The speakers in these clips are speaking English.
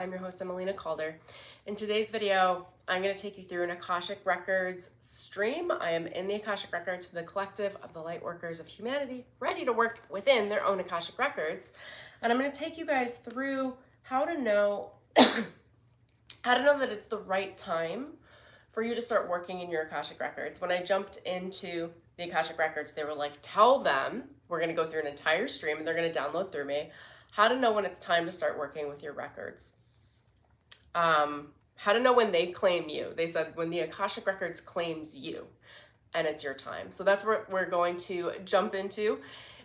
I'm your host, Emelina Calder. In today's video, I'm going to take you through an Akashic Records stream. I am in the Akashic Records for the collective of the light workers of humanity, ready to work within their own Akashic Records. And I'm going to take you guys through how to know that it's the right time for you to start working in your Akashic Records. When I jumped into the Akashic Records, they were like, tell them, we're going to go through an entire stream and they're going to download through me, how to know when it's time to start working with your records. How to know when they claim you. They said when the Akashic Records claims you and it's your time. So that's what we're going to jump into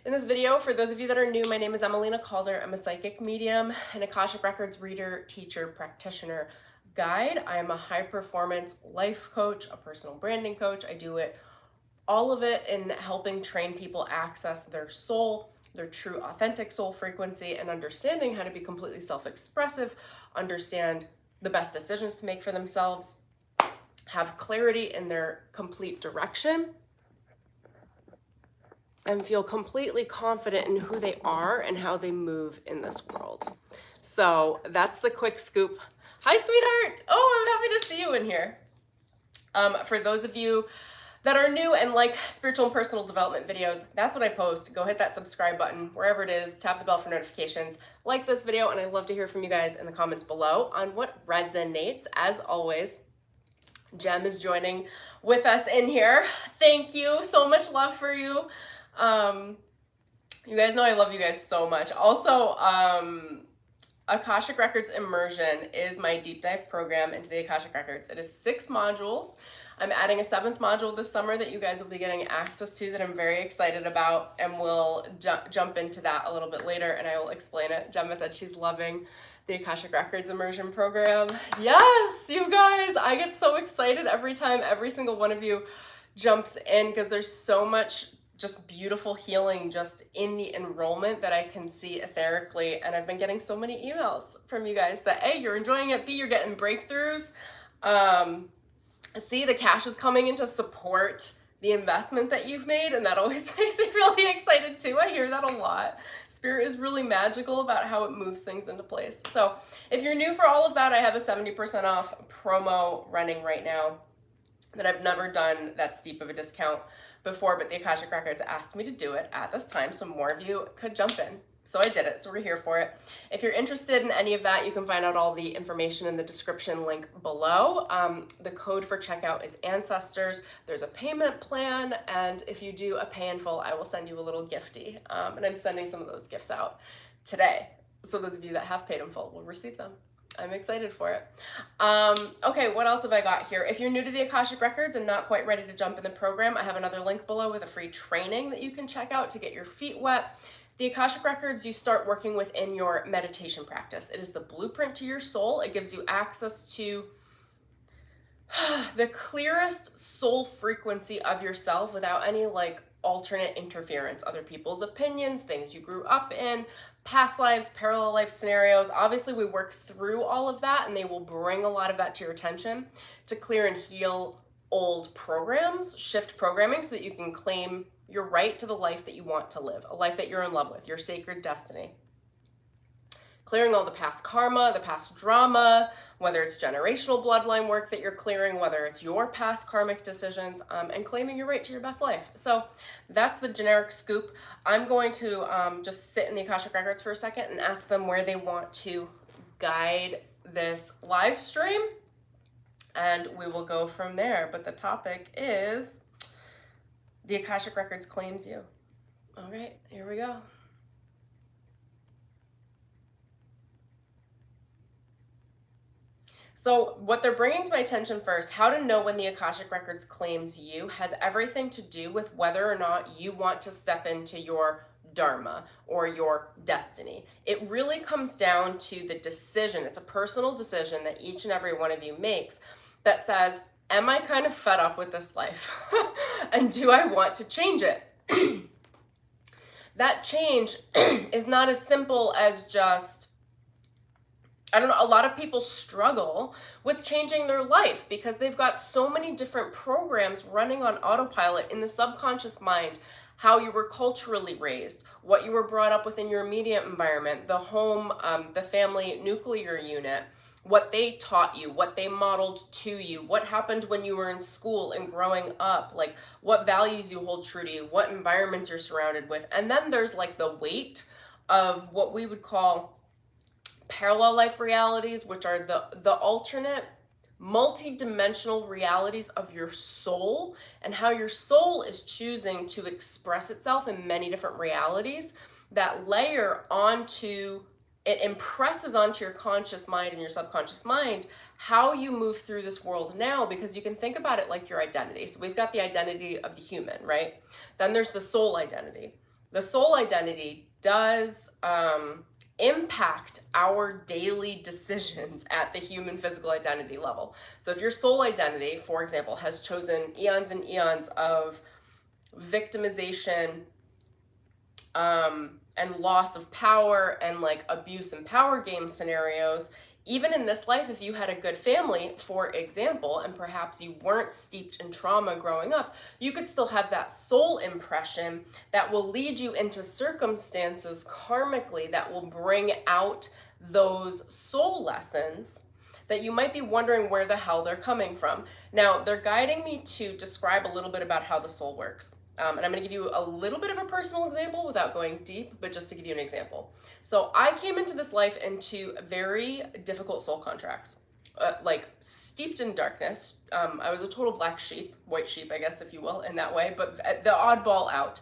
in this video. For those of you that are new, my name is Emelina Calder. I'm a psychic medium, an Akashic Records reader, teacher, practitioner, guide. I am a high performance life coach, a personal branding coach. I do all of it in helping train people access their soul, their true authentic soul frequency, and understanding how to be completely self-expressive, understand the best decisions to make for themselves, have clarity in their complete direction, and feel completely confident in who they are and how they move in this world. So that's the quick scoop. Hi, sweetheart. Oh, I'm happy to see you in here. For those of you that are new and like spiritual and personal development videos, that's what I post. Go hit that subscribe button wherever it is, tap the bell for notifications, like this video, and I'd love to hear from you guys in the comments below on what resonates. As always, Jem is joining with us in here. Thank you, so much love for you. You guys know I love you guys so much. Also, Akashic Records Immersion is my deep dive program into the Akashic Records. It is 6 modules. I'm adding a 7th module this summer that you guys will be getting access to that I'm very excited about, and we'll jump into that a little bit later and I will explain it. Gemma said she's loving the Akashic Records Immersion program. Yes, you guys, I get so excited every time every single one of you jumps in because there's so much just beautiful healing just in the enrollment that I can see etherically. And I've been getting so many emails from you guys that A, you're enjoying it, B, you're getting breakthroughs. See, the cash is coming in to support the investment that you've made, and that always makes me really excited too. I hear that a lot. Spirit is really magical about how it moves things into place. So if you're new for all of that, I have a 70% off promo running right now that I've never done that steep of a discount before, but the Akashic Records asked me to do it at this time so more of you could jump in. So I did it, so we're here for it. If you're interested in any of that, you can find out all the information in the description link below. The code for checkout is Ancestors. There's a payment plan, and if you do a pay in full, I will send you a little gifty. And I'm sending some of those gifts out today. So those of you that have paid in full will receive them. I'm excited for it. Okay, what else have I got here? If you're new to the Akashic Records and not quite ready to jump in the program, I have another link below with a free training that you can check out to get your feet wet. The Akashic Records you start working with in your meditation practice. It is the blueprint to your soul. It gives you access to the clearest soul frequency of yourself without any like alternate interference, other people's opinions, things you grew up in, past lives, parallel life scenarios. Obviously, we work through all of that and they will bring a lot of that to your attention to clear and heal old programs, shift programming so that you can claim your right to the life that you want to live, a life that you're in love with, your sacred destiny. Clearing all the past karma, the past drama, whether it's generational bloodline work that you're clearing, whether it's your past karmic decisions, and claiming your right to your best life. So that's the generic scoop. I'm going to just sit in the Akashic Records for a second and ask them where they want to guide this live stream, and we will go from there. But the topic is the Akashic Records claims you. All right, here we go. So what they're bringing to my attention first, how to know when the Akashic Records claims you, has everything to do with whether or not you want to step into your dharma or your destiny. It really comes down to the decision. It's a personal decision that each and every one of you makes that says, am I kind of fed up with this life? And do I want to change it? That change is not as simple as just, I don't know, a lot of people struggle with changing their life because they've got so many different programs running on autopilot in the subconscious mind, how you were culturally raised, what you were brought up with in your immediate environment, the home, the family nuclear unit, what they taught you, what they modeled to you, what happened when you were in school and growing up, like what values you hold true to you, what environments you're surrounded with. And then there's like the weight of what we would call parallel life realities, which are the alternate multi-dimensional realities of your soul, and how your soul is choosing to express itself in many different realities that layer onto it, impresses onto your conscious mind and your subconscious mind how you move through this world now, because you can think about it like your identity. So we've got the identity of the human, right? Then there's the soul identity. The soul identity does impact our daily decisions at the human physical identity level. So if your soul identity, for example, has chosen eons and eons of victimization, and loss of power and like abuse and power game scenarios, even in this life, if you had a good family, for example, and perhaps you weren't steeped in trauma growing up, you could still have that soul impression that will lead you into circumstances karmically that will bring out those soul lessons that you might be wondering where the hell they're coming from. Now, they're guiding me to describe a little bit about how the soul works. And I'm going to give you a little bit of a personal example without going deep, but just to give you an example. So I came into this life into very difficult soul contracts, like steeped in darkness. I was a total black sheep, white sheep, I guess, if you will, in that way, but the oddball out.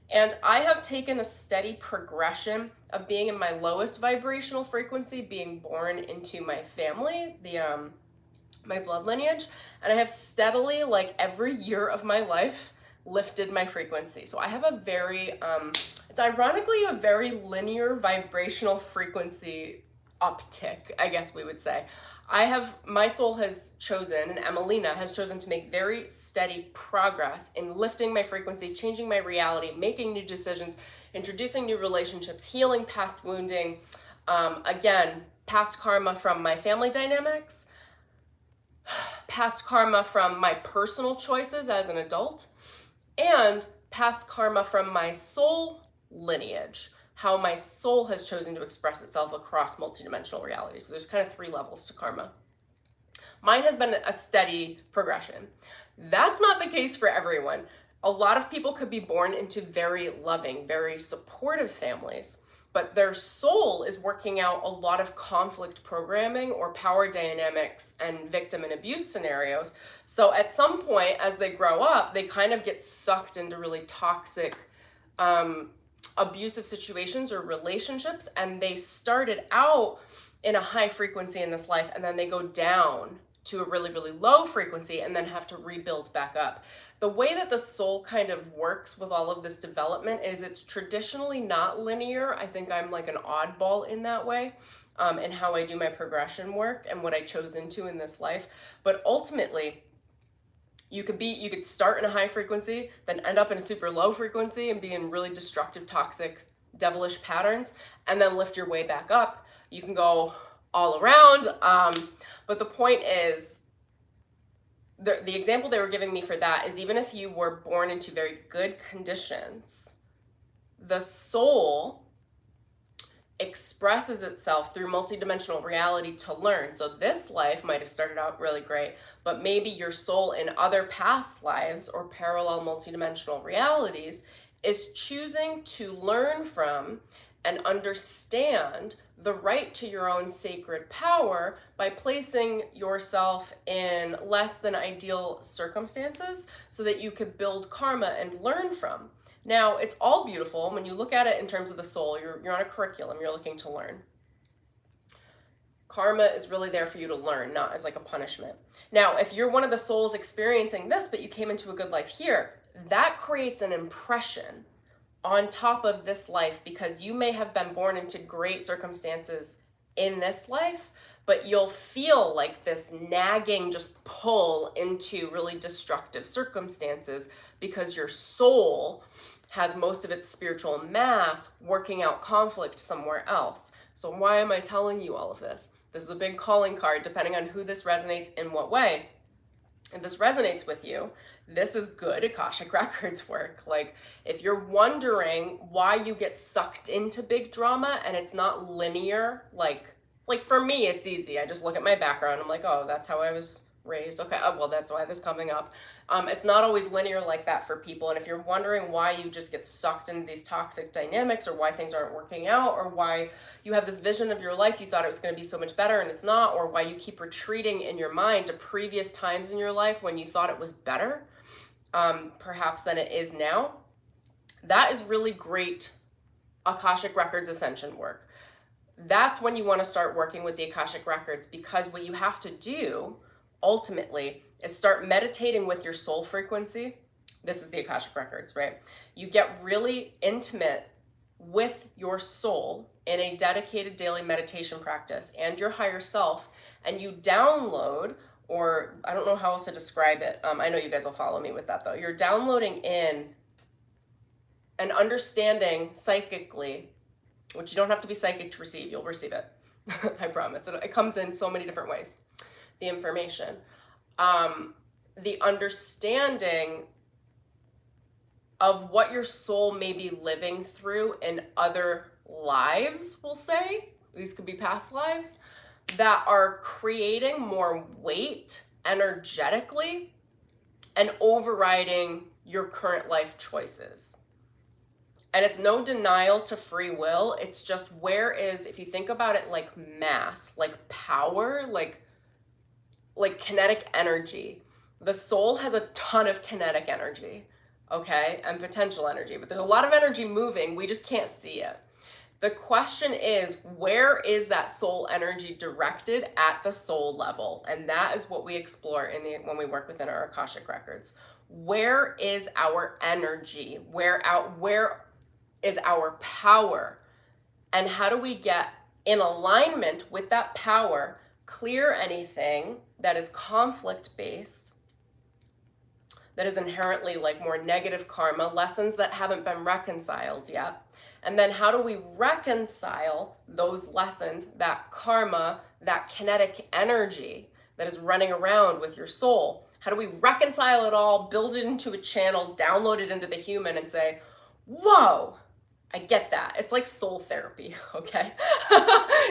And I have taken a steady progression of being in my lowest vibrational frequency, being born into my family, my blood lineage, and I have steadily, like every year of my life, lifted my frequency. So I have a very, it's ironically a very linear vibrational frequency uptick, I guess we would say. My soul has chosen, and Emelina has chosen to make very steady progress in lifting my frequency, changing my reality, making new decisions, introducing new relationships, healing past wounding, again, past karma from my family dynamics, past karma from my personal choices as an adult, and past karma from my soul lineage, how my soul has chosen to express itself across multidimensional realities. So there's kind of 3 levels to karma. Mine has been a steady progression. That's not the case for everyone. A lot of people could be born into very loving, very supportive families, but their soul is working out a lot of conflict programming or power dynamics and victim and abuse scenarios. So at some point as they grow up, they kind of get sucked into really toxic, abusive situations or relationships, and they started out in a high frequency in this life, and then they go down to a really, really low frequency and then have to rebuild back up. The way that the soul kind of works with all of this development is it's traditionally not linear. I think I'm like an oddball in that way, in how I do my progression work and what I chose into in this life. But ultimately, you could start in a high frequency, then end up in a super low frequency and be in really destructive, toxic, devilish patterns, and then lift your way back up. You can go all around, but the point is, the example they were giving me for that is even if you were born into very good conditions, the soul expresses itself through multidimensional reality to learn. So this life might have started out really great, but maybe your soul in other past lives or parallel multidimensional realities is choosing to learn from and understand the right to your own sacred power by placing yourself in less than ideal circumstances so that you could build karma and learn from. Now, it's all beautiful when you look at it in terms of the soul. You're on a curriculum, you're looking to learn. Karma is really there for you to learn, not as like a punishment. Now, if you're one of the souls experiencing this, but you came into a good life here, that creates an impression on top of this life, because you may have been born into great circumstances in this life, but you'll feel like this nagging just pull into really destructive circumstances because your soul has most of its spiritual mass working out conflict somewhere else. So why am I telling you all of this? This is a big calling card depending on who this resonates in what way. if this resonates with you, this is good Akashic Records work. Like, if you're wondering why you get sucked into big drama and it's not linear, like for me, it's easy. I just look at my background. I'm like, oh, that's how I was raised. Okay, well, that's why this is coming up. It's not always linear like that for people. And if you're wondering why you just get sucked into these toxic dynamics, or why things aren't working out, or why you have this vision of your life, you thought it was going to be so much better and it's not, or why you keep retreating in your mind to previous times in your life when you thought it was better, perhaps than it is now, that is really great Akashic Records ascension work. That's when you want to start working with the Akashic Records, because what you have to do ultimately is start meditating with your soul frequency. This is the Akashic Records, right? You get really intimate with your soul in a dedicated daily meditation practice and your higher self, and you download, or I don't know how else to describe it. I know you guys will follow me with that though. You're downloading in and understanding psychically, which you don't have to be psychic to receive. You'll receive it. I promise. It comes in so many different ways. The information, the understanding of what your soul may be living through in other lives, we'll say. These could be past lives that are creating more weight energetically and overriding your current life choices. And it's no denial to free will. It's just, where is, if you think about it like mass, like power, like kinetic energy, the soul has a ton of kinetic energy, okay, and potential energy, but there's a lot of energy moving, we just can't see it. The question is, where is that soul energy directed at the soul level? And that is what we explore when we work within our Akashic Records. Where is our energy? Where is our power? And how do we get in alignment with that power, clear anything that is conflict based, that is inherently like more negative karma, lessons that haven't been reconciled yet? And then how do we reconcile those lessons, that karma, that kinetic energy that is running around with your soul? How do we reconcile it all, build it into a channel, download it into the human and say, whoa, I get that. It's like soul therapy, okay?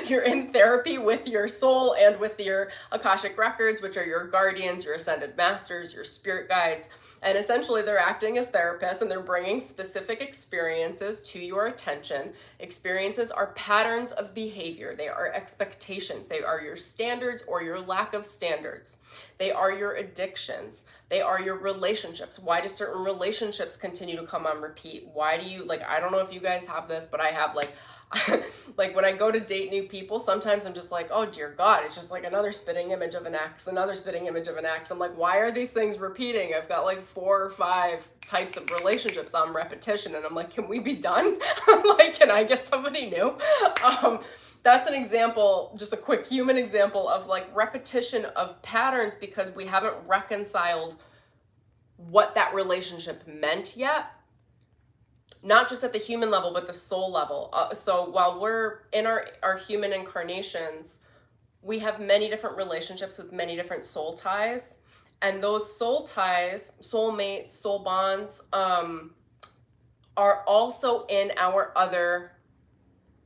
You're in therapy with your soul and with your Akashic Records, which are your guardians, your ascended masters, your spirit guides. And essentially they're acting as therapists, and they're bringing specific experiences to your attention. Experiences are patterns of behavior. They are expectations. They are your standards or your lack of standards. They are your addictions. They are your relationships. Why do certain relationships continue to come on repeat? Why do you, like, I don't know if you guys have this, but I have, like, like when I go to date new people, sometimes I'm just like, oh dear God, it's just like another spitting image of an ex, another spitting image of an ex. I'm like, why are these things repeating? I've got like 4 or 5 types of relationships on repetition, and I'm like, can we be done? Like, can I get somebody new? That's an example, just a quick human example of like repetition of patterns, because we haven't reconciled what that relationship meant yet. Not just at the human level, but the soul level. So while we're in our human incarnations, we have many different relationships with many different soul ties. And those soul ties, soulmates, soul bonds, are also in our other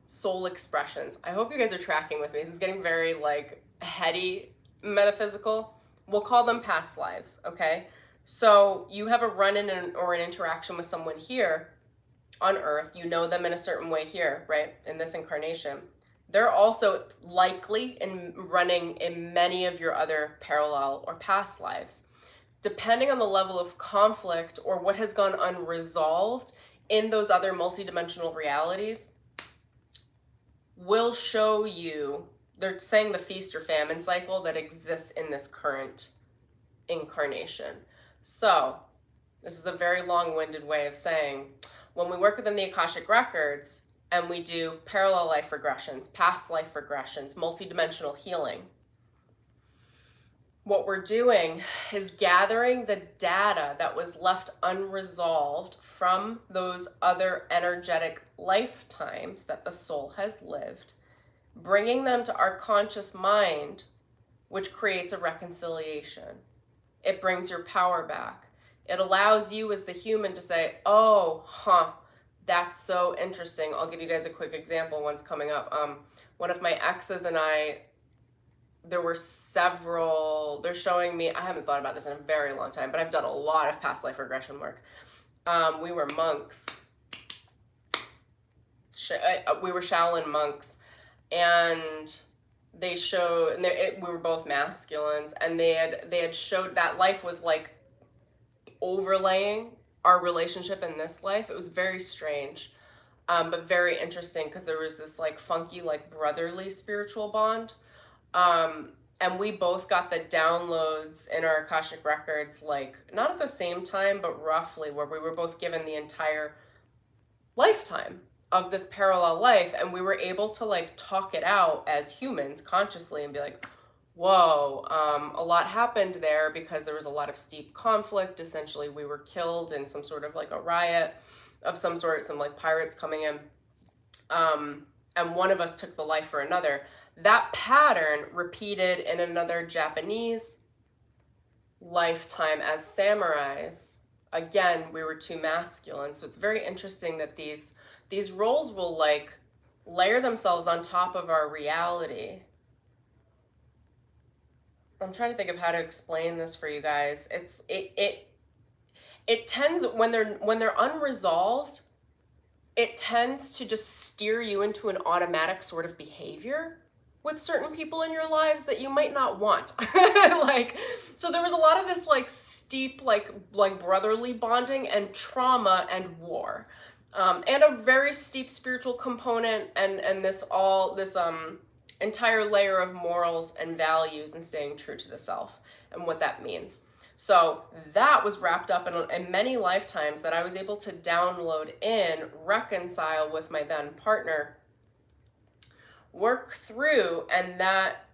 soul expressions. I hope you guys are tracking with me. This is getting very like heady, metaphysical. We'll call them past lives, okay? So you have a run-in or an interaction with someone here on earth. You know them in a certain way here, right? In this incarnation. They're also likely running in many of your other parallel or past lives. Depending on the level of conflict or what has gone unresolved in those other multidimensional realities, will show you, they're saying, the feast or famine cycle that exists in this current incarnation. So this is a very long-winded way of saying, when we work within the Akashic Records and we do parallel life regressions, past life regressions, multidimensional healing, what we're doing is gathering the data that was left unresolved from those other energetic lifetimes that the soul has lived, bringing them to our conscious mind, which creates a reconciliation. It brings your power back. It allows you as the human to say, oh, that's so interesting. I'll give you guys a quick example. One's coming up. One of my exes and I, there were several, they're showing me, I haven't thought about this in a very long time, but I've done a lot of past life regression work. We were monks. We were Shaolin monks, and they showed, and we were both masculines, and they had showed that life was like overlaying our relationship in this life. It was very strange, but very interesting, because there was this like funky, like brotherly spiritual bond. And we both got the downloads in our Akashic records, like not at the same time, but roughly, where we were both given the entire lifetime of this parallel life, and we were able to like talk it out as humans consciously and be like, whoa, a lot happened there, because there was a lot of steep conflict. Essentially, we were killed in some sort of like a riot of some sort, some like pirates coming in, and one of us took the life for another. That pattern repeated in another Japanese lifetime as samurais. Again, we were too masculine. So it's very interesting that these roles will like layer themselves on top of our reality. I'm trying to think of how to explain this for you guys. It tends, when they're unresolved, it tends to just steer you into an automatic sort of behavior with certain people in your lives that you might not want. Like, so there was a lot of this like steep, like brotherly bonding and trauma and war, and a very steep spiritual component, and this entire layer of morals and values and staying true to the self and what that means. So that was wrapped up in many lifetimes that I was able to download in, reconcile with my then partner, work through, and that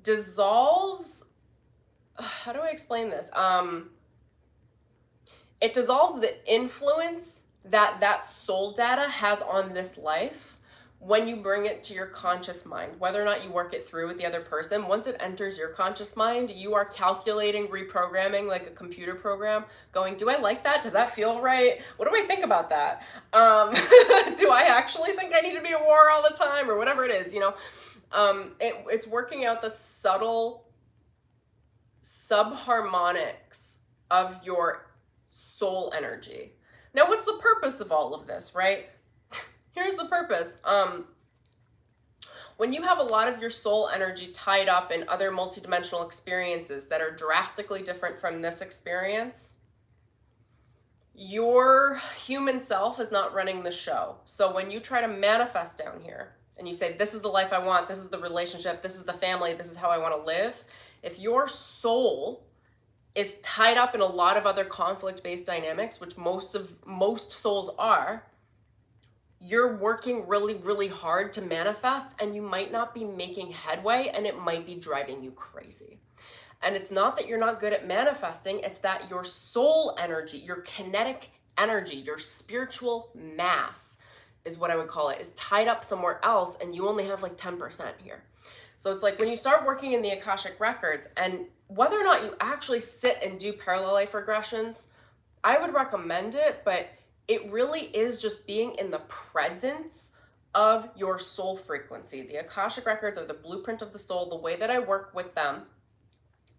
dissolves, how do I explain this? It dissolves the influence that soul data has on this life when you bring it to your conscious mind. Whether or not you work it through with the other person, once it enters your conscious mind, you are calculating, reprogramming like a computer program, going, do I like that? Does that feel right? What do I think about that? Do I actually think I need to be at war all the time, or whatever it is, you know? It's working out the subtle subharmonics of your soul energy. Now, what's the purpose of all of this, right? Here's the purpose. When you have a lot of your soul energy tied up in other multidimensional experiences that are drastically different from this experience, your human self is not running the show. So when you try to manifest down here and you say, this is the life I want, this is the relationship, this is the family, this is how I want to live, if your soul is tied up in a lot of other conflict-based dynamics, which most souls are, you're working really, really hard to manifest, and you might not be making headway, and it might be driving you crazy. And it's not that you're not good at manifesting, it's that your soul energy, your kinetic energy, your spiritual mass is what I would call it, is tied up somewhere else, and you only have like 10% here. So it's like when you start working in the Akashic records, and whether or not you actually sit and do parallel life regressions, I would recommend it, but it really is just being in the presence of your soul frequency. The Akashic records are the blueprint of the soul. The way that I work with them,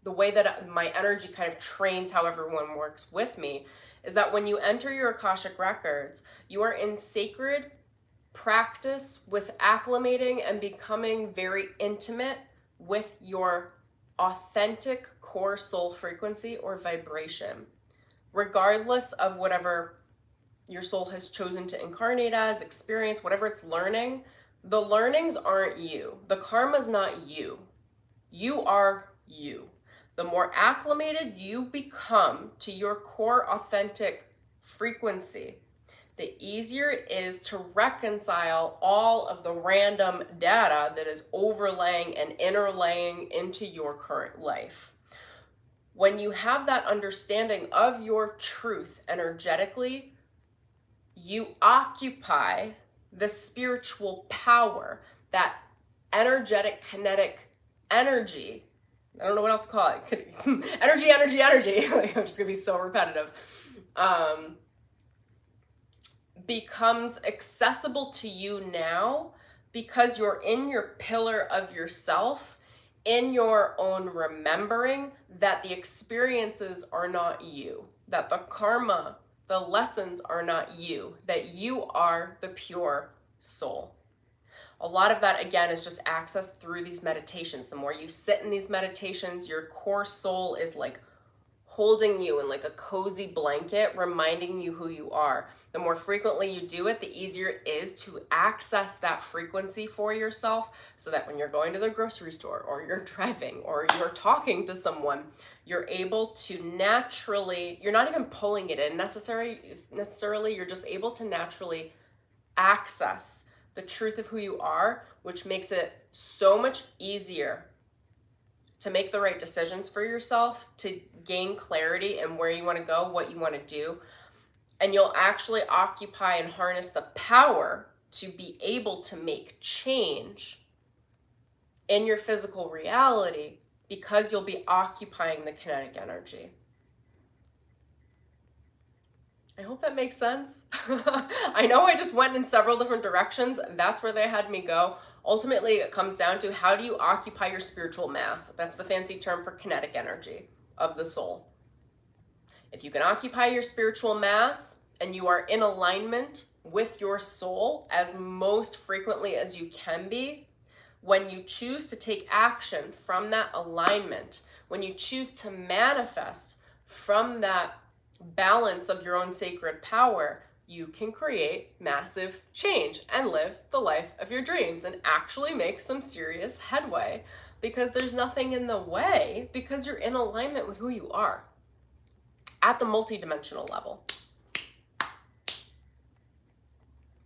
the way that my energy kind of trains how everyone works with me, is that when you enter your Akashic records, you are in sacred practice with acclimating and becoming very intimate with your authentic core soul frequency or vibration, regardless of whatever your soul has chosen to incarnate as, experience, whatever it's learning. The learnings aren't you. The karma's not you. You are you. The more acclimated you become to your core authentic frequency, the easier it is to reconcile all of the random data that is overlaying and interlaying into your current life. When you have that understanding of your truth energetically, you occupy the spiritual power, that energetic, kinetic energy I don't know what else to call it. Energy, energy, energy. Like, I'm just gonna be so repetitive. Becomes accessible to you now because you're in your pillar of yourself, in your own remembering that the experiences are not you, that the karma, the lessons are not you, that you are the pure soul. A lot of that, again, is just access through these meditations. The more you sit in these meditations, your core soul is like holding you in like a cozy blanket, reminding you who you are. The more frequently you do it, the easier it is to access that frequency for yourself, so that when you're going to the grocery store or you're driving or you're talking to someone, you're able to naturally, you're not even pulling it in necessarily, you're just able to naturally access the truth of who you are, which makes it so much easier to make the right decisions for yourself, to gain clarity in where you want to go, what you want to do. And you'll actually occupy and harness the power to be able to make change in your physical reality, because you'll be occupying the kinetic energy. I hope that makes sense. I know I just went in several different directions. That's where they had me go. Ultimately, it comes down to, how do you occupy your spiritual mass? That's the fancy term for kinetic energy of the soul. If you can occupy your spiritual mass and you are in alignment with your soul as most frequently as you can be, when you choose to take action from that alignment, when you choose to manifest from that balance of your own sacred power, you can create massive change and live the life of your dreams and actually make some serious headway, because there's nothing in the way, because you're in alignment with who you are at the multidimensional level.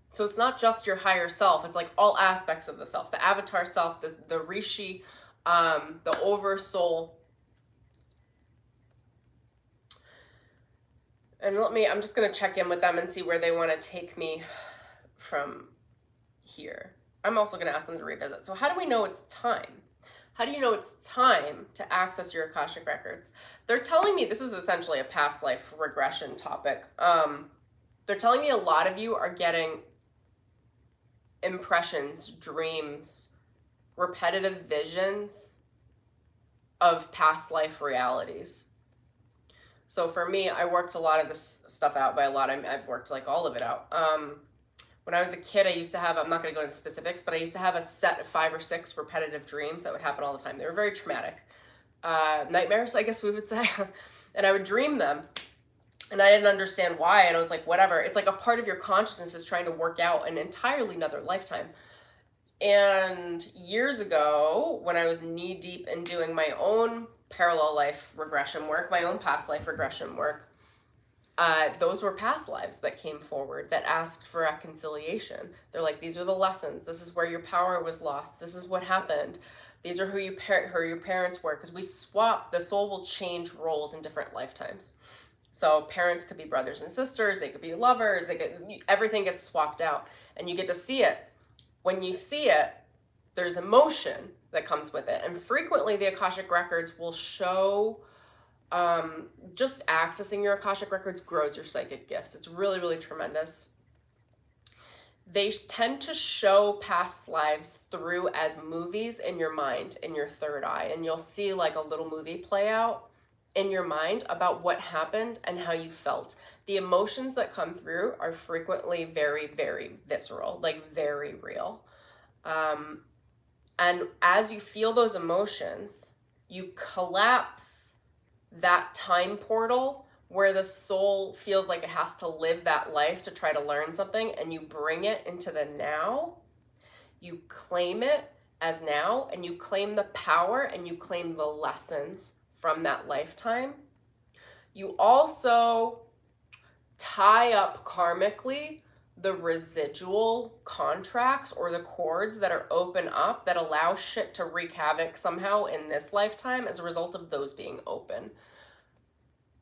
So it's not just your higher self, it's like all aspects of the self, the avatar self, the rishi, the oversoul. And I'm just going to check in with them and see where they want to take me from here. I'm also going to ask them to revisit. So how do we know it's time? How do you know it's time to access your Akashic records? They're telling me, this is essentially a past life regression topic. They're telling me a lot of you are getting impressions, dreams, repetitive visions of past life realities. So for me, I worked a lot of this stuff out. By a lot, I've worked like all of it out. When I was a kid, I used to have, I'm not going to go into specifics, but I used to have a set of 5 or 6 repetitive dreams that would happen all the time. They were very traumatic. Nightmares, I guess we would say. And I would dream them. And I didn't understand why. And I was like, whatever. It's like a part of your consciousness is trying to work out an entirely another lifetime. And years ago, when I was knee deep in doing my own parallel life regression work, my own past life regression work, those were past lives that came forward that asked for reconciliation. They're like, these are the lessons. This is where your power was lost. This is what happened. These are who your parents were. Because we swap, the soul will change roles in different lifetimes. So parents could be brothers and sisters. They could be lovers. Everything gets swapped out. And you get to see it. When you see it, there's emotion that comes with it. And frequently the Akashic records will show, just accessing your Akashic records grows your psychic gifts. It's really, really tremendous. They tend to show past lives through as movies in your mind, in your third eye. And you'll see like a little movie play out in your mind about what happened and how you felt. The emotions that come through are frequently very, very visceral, like very real. And as you feel those emotions, you collapse that time portal where the soul feels like it has to live that life to try to learn something, and you bring it into the now. You claim it as now, and you claim the power, and you claim the lessons from that lifetime. You also tie up karmically the residual contracts or the cords that are open up that allow shit to wreak havoc somehow in this lifetime as a result of those being open.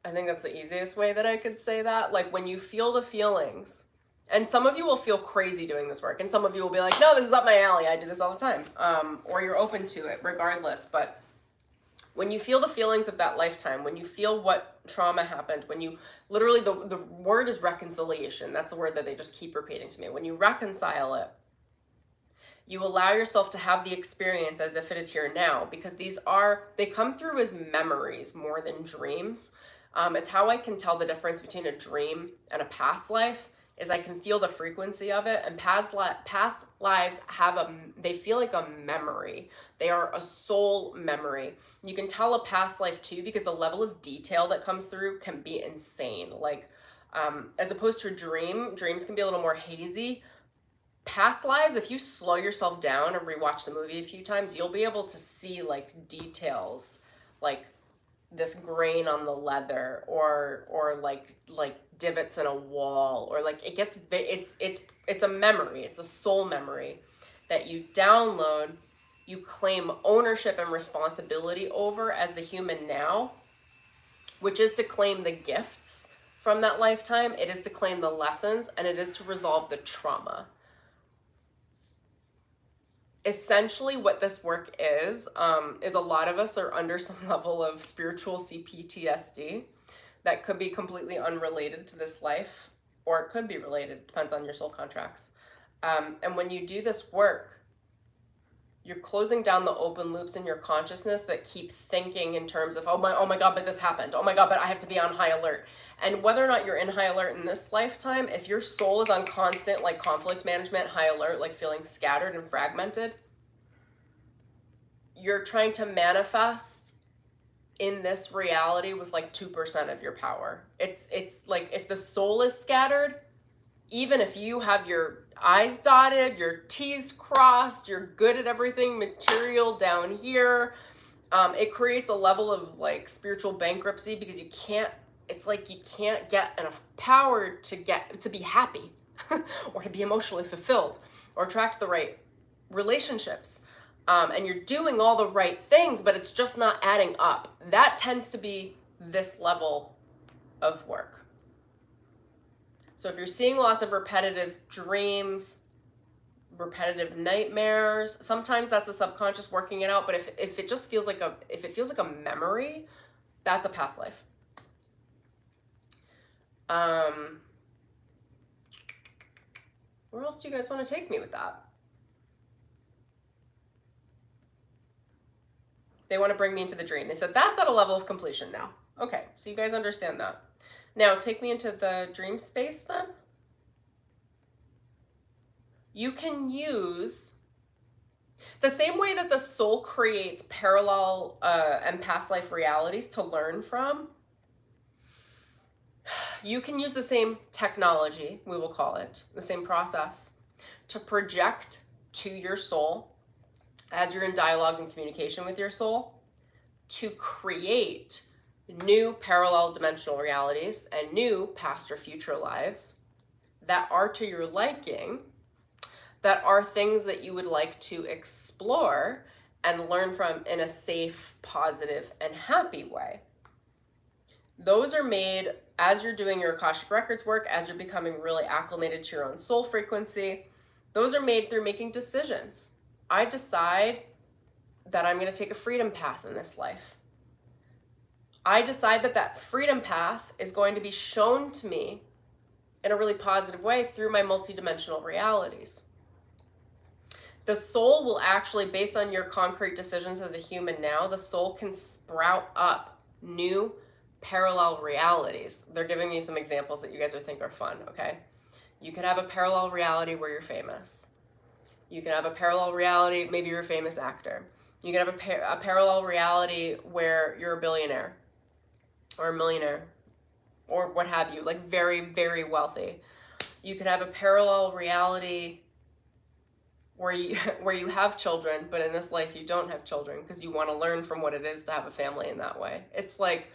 I think that's the easiest way that I could say that. Like when you feel the feelings, and some of you will feel crazy doing this work, and some of you will be like, no, this is up my alley. I do this all the time. Or you're open to it regardless. But When you feel the feelings of that lifetime, when you feel what trauma happened, when you literally, the word is reconciliation. That's the word that they just keep repeating to me. When you reconcile it, you allow yourself to have the experience as if it is here now, because they come through as memories more than dreams. It's how I can tell the difference between a dream and a past life, is I can feel the frequency of it. And past lives they feel like a memory. They are a soul memory. You can tell a past life too, because the level of detail that comes through can be insane. Like, as opposed to a dream, dreams can be a little more hazy. Past lives, if you slow yourself down and rewatch the movie a few times, you'll be able to see like details, like this grain on the leather, or like divots in a wall, or like it's a memory. It's a soul memory that you download, you claim ownership and responsibility over as the human now, which is to claim the gifts from that lifetime. It is to claim the lessons, and it is to resolve the trauma. Essentially what this work is a lot of us are under some level of spiritual CPTSD that could be completely unrelated to this life, or it could be related, depends on your soul contracts. And when you do this work, you're closing down the open loops in your consciousness that keep thinking in terms of, oh my God, but this happened. Oh my God, but I have to be on high alert. And whether or not you're in high alert in this lifetime, if your soul is on constant like conflict management, high alert, like feeling scattered and fragmented, you're trying to manifest in this reality with like 2% of your power. It's like, if the soul is scattered, even if you have your I's dotted, your T's crossed, you're good at everything material down here, it creates a level of like spiritual bankruptcy, because you can't get enough power to be happy or to be emotionally fulfilled or attract the right relationships. And you're doing all the right things, but it's just not adding up. That tends to be this level of work. So if you're seeing lots of repetitive dreams, repetitive nightmares, sometimes that's the subconscious working it out. But if it just feels like a memory, that's a past life. Where else do you guys want to take me with that? They want to bring me into the dream. They said that's at a level of completion now. Okay, so you guys understand that. Now take me into the dream space then. You can use the same way that the soul creates parallel and past life realities to learn from. You can use the same technology, we will call it, the same process, to project to your soul as you're in dialogue and communication with your soul, to create new parallel dimensional realities and new past or future lives that are to your liking, that are things that you would like to explore and learn from in a safe, positive, and happy way. Those are made as you're doing your Akashic Records work, as you're becoming really acclimated to your own soul frequency. Those are made through making decisions. I decide that I'm going to take a freedom path in this life. I decide that freedom path is going to be shown to me in a really positive way through my multidimensional realities. The soul will actually, based on your concrete decisions as a human now, the soul can sprout up new parallel realities. They're giving me some examples that you guys would think are fun, okay? You could have a parallel reality where you're famous. You can have a parallel reality, maybe you're a famous actor. You can have a parallel reality where you're a billionaire or a millionaire or what have you, like very, very wealthy. You could have a parallel reality where you have children, but in this life you don't have children because you want to learn from what it is to have a family in that way. It's like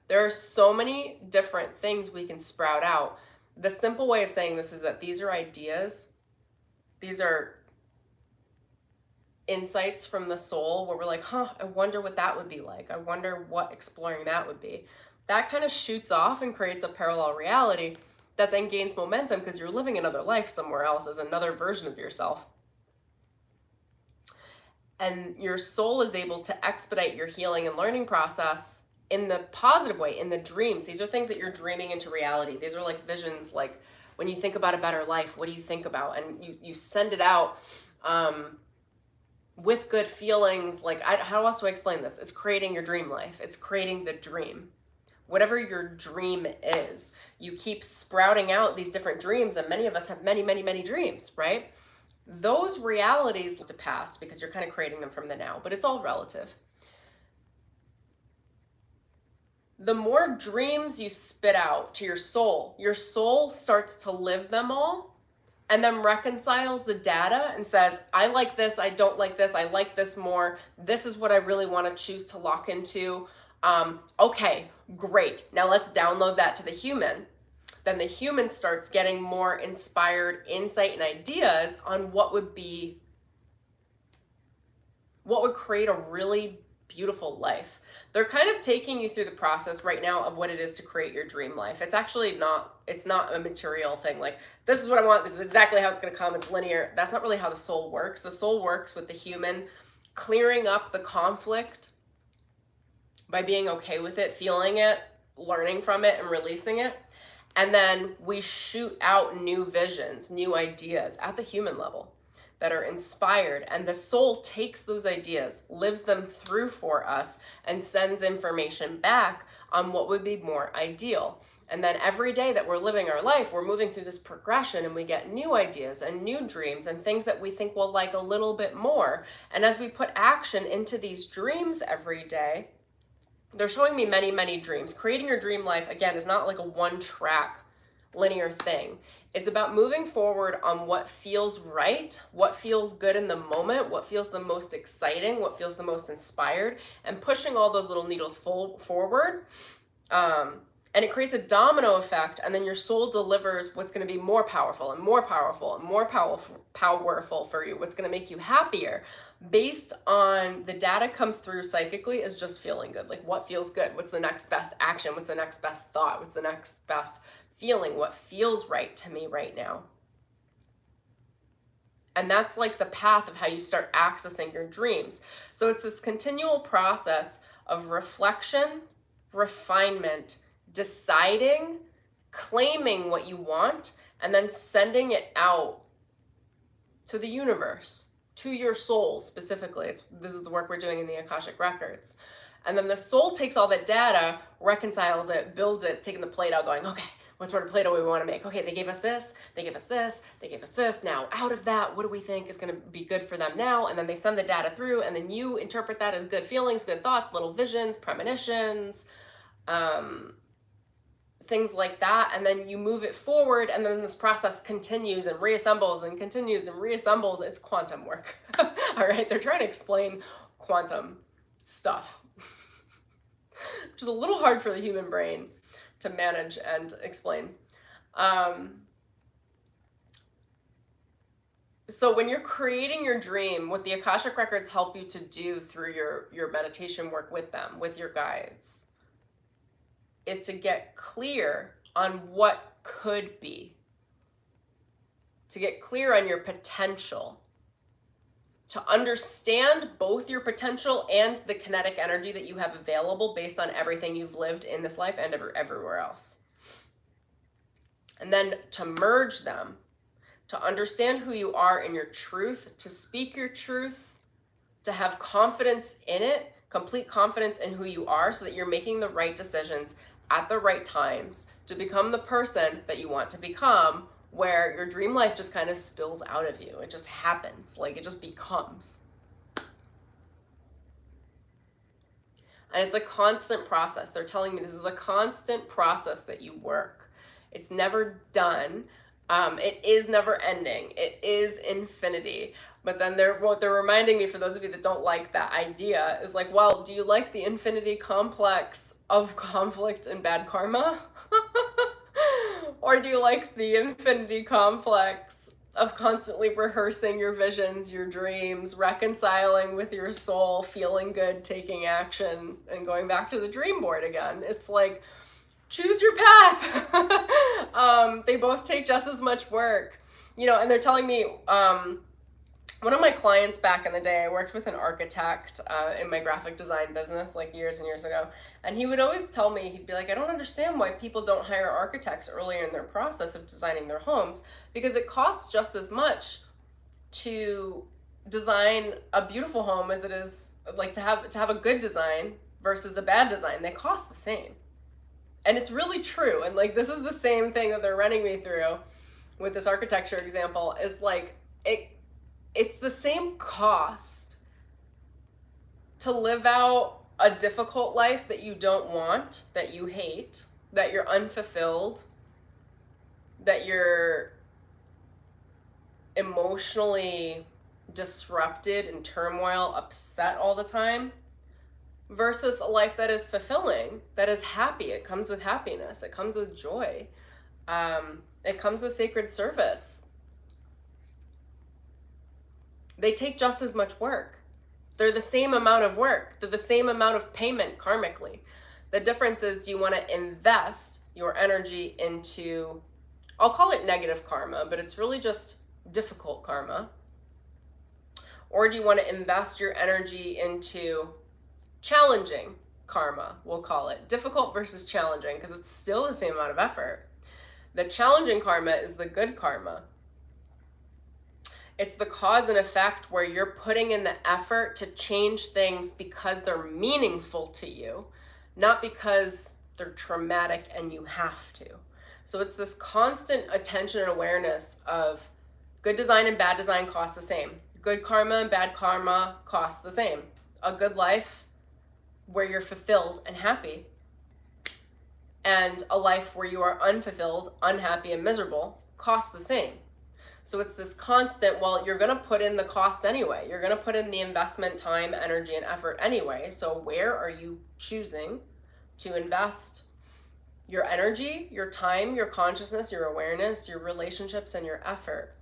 there are so many different things we can sprout out. The simple way of saying this is that these are ideas. These are insights from the soul where we're like, I wonder what that would be like. I wonder what exploring that would be. That kind of shoots off and creates a parallel reality that then gains momentum because you're living another life somewhere else as another version of yourself. And your soul is able to expedite your healing and learning process in the positive way, in the dreams. These are things that you're dreaming into reality. These are like visions, like when you think about a better life, what do you think about? And you send it out with good feelings. Like, how else do I explain this? It's creating your dream life. It's creating the dream. Whatever your dream is, you keep sprouting out these different dreams, and many of us have many, many, many dreams, right? Those realities to past because you're kind of creating them from the now, but it's all relative. The more dreams you spit out to your soul starts to live them all and then reconciles the data and says, I like this, I don't like this, I like this more, this is what I really want to choose to lock into. Okay, great. Now let's download that to the human. Then the human starts getting more inspired insight and ideas on what would create a really beautiful life. They're kind of taking you through the process right now of what it is to create your dream life. It's actually not a material thing. Like, this is what I want. This is exactly how it's going to come. It's linear. That's not really how the soul works. The soul works with the human clearing up the conflict by being okay with it, feeling it, learning from it, and releasing it. And then we shoot out new visions, new ideas at the human level that are inspired. And the soul takes those ideas, lives them through for us, and sends information back on what would be more ideal. And then every day that we're living our life, we're moving through this progression and we get new ideas and new dreams and things that we think we'll like a little bit more. And as we put action into these dreams every day, they're showing me many, many dreams. Creating your dream life, again, is not like a one-track linear thing. It's about moving forward on what feels right, what feels good in the moment, what feels the most exciting, what feels the most inspired, and pushing all those little needles forward. And it creates a domino effect, and then your soul delivers what's going to be more powerful and more powerful and more powerful for you, what's going to make you happier, based on the data comes through psychically is just feeling good. Like, what feels good? What's the next best action? What's the next best thought? What's the next best feeling? What feels right to me right now? And that's like the path of how you start accessing your dreams. So it's this continual process of reflection, refinement, deciding, claiming what you want, and then sending it out to the universe, to your soul specifically. This is the work we're doing in the Akashic Records. And then the soul takes all that data, reconciles it, builds it, taking the plate out, going, okay, what sort of plate do we want to make? Okay, they gave us this, they gave us this, they gave us this. Now, out of that, what do we think is going to be good for them now? And then they send the data through, and then you interpret that as good feelings, good thoughts, little visions, premonitions, things like that. And then you move it forward, and then this process continues and reassembles and continues and reassembles. It's quantum work. All right, they're trying to explain quantum stuff, which is a little hard for the human brain to manage and explain. So when you're creating your dream, what the Akashic Records help you to do through your meditation work with them, with your guides, is to get clear on what could be, to get clear on your potential, to understand both your potential and the kinetic energy that you have available based on everything you've lived in this life and everywhere else. And then to merge them, to understand who you are in your truth, to speak your truth, to have confidence in it, complete confidence in who you are, so that you're making the right decisions at the right times to become the person that you want to become, where your dream life just kind of spills out of you. It just happens, like it just becomes. And it's a constant process. They're telling me this is a constant process that you work. It's never done. It is never ending. It is infinity. But then what they're reminding me, for those of you that don't like that idea, is like, well, do you like the infinity complex of conflict and bad karma? Or do you like the infinity complex of constantly rehearsing your visions, your dreams, reconciling with your soul, feeling good, taking action, and going back to the dream board again? It's like, choose your path. They both take just as much work, and they're telling me One of my clients back in the day, I worked with an architect in my graphic design business like years and years ago. And he would always tell me, he'd be like, I don't understand why people don't hire architects earlier in their process of designing their homes, because it costs just as much to design a beautiful home as it is like to have a good design versus a bad design. They cost the same. And it's really true. And like, this is the same thing that they're running me through with this architecture example, is like, it's the same cost to live out a difficult life that you don't want, that you hate, that you're unfulfilled, that you're emotionally disrupted and turmoil, upset all the time, versus a life that is fulfilling, that is happy. It comes with happiness. It comes with joy. It comes with sacred service. They take just as much work. They're the same amount of work. They're the same amount of payment karmically. The difference is, do you want to invest your energy into, I'll call it negative karma, but it's really just difficult karma? Or do you want to invest your energy into challenging karma, we'll call it. Difficult versus challenging, because it's still the same amount of effort. The challenging karma is the good karma. It's the cause and effect where you're putting in the effort to change things because they're meaningful to you, not because they're traumatic and you have to. So it's this constant attention and awareness of good design and bad design cost the same. Good karma and bad karma cost the same. A good life where you're fulfilled and happy, and a life where you are unfulfilled, unhappy, and miserable costs the same. So it's this constant, well, you're going to put in the cost anyway. You're going to put in the investment, time, energy, and effort anyway. So where are you choosing to invest your energy, your time, your consciousness, your awareness, your relationships, and your effort?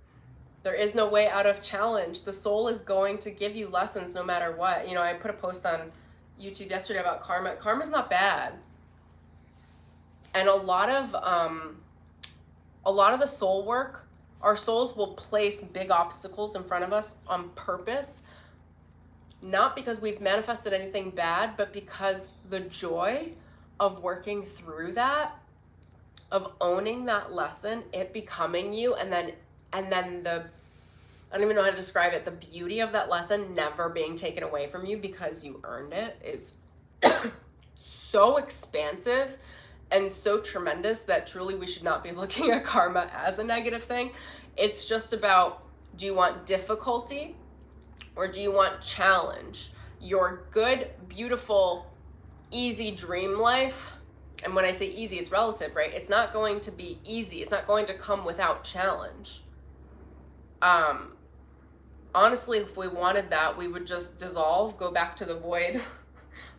There is no way out of challenge. The soul is going to give you lessons no matter what. You know, I put a post on YouTube yesterday about karma. Karma's not bad. And a lot of the soul work, our souls will place big obstacles in front of us on purpose, not because we've manifested anything bad, but because the joy of working through that, of owning that lesson, it becoming you, and then the, I don't even know how to describe it, the beauty of that lesson never being taken away from you because you earned it is so expansive and so tremendous that truly we should not be looking at karma as a negative thing. It's just about, do you want difficulty or do you want challenge? Your good, beautiful, easy dream life, and when I say easy, it's relative, right? It's not going to be easy. It's not going to come without challenge. Honestly, if we wanted that, we would just dissolve, go back to the void,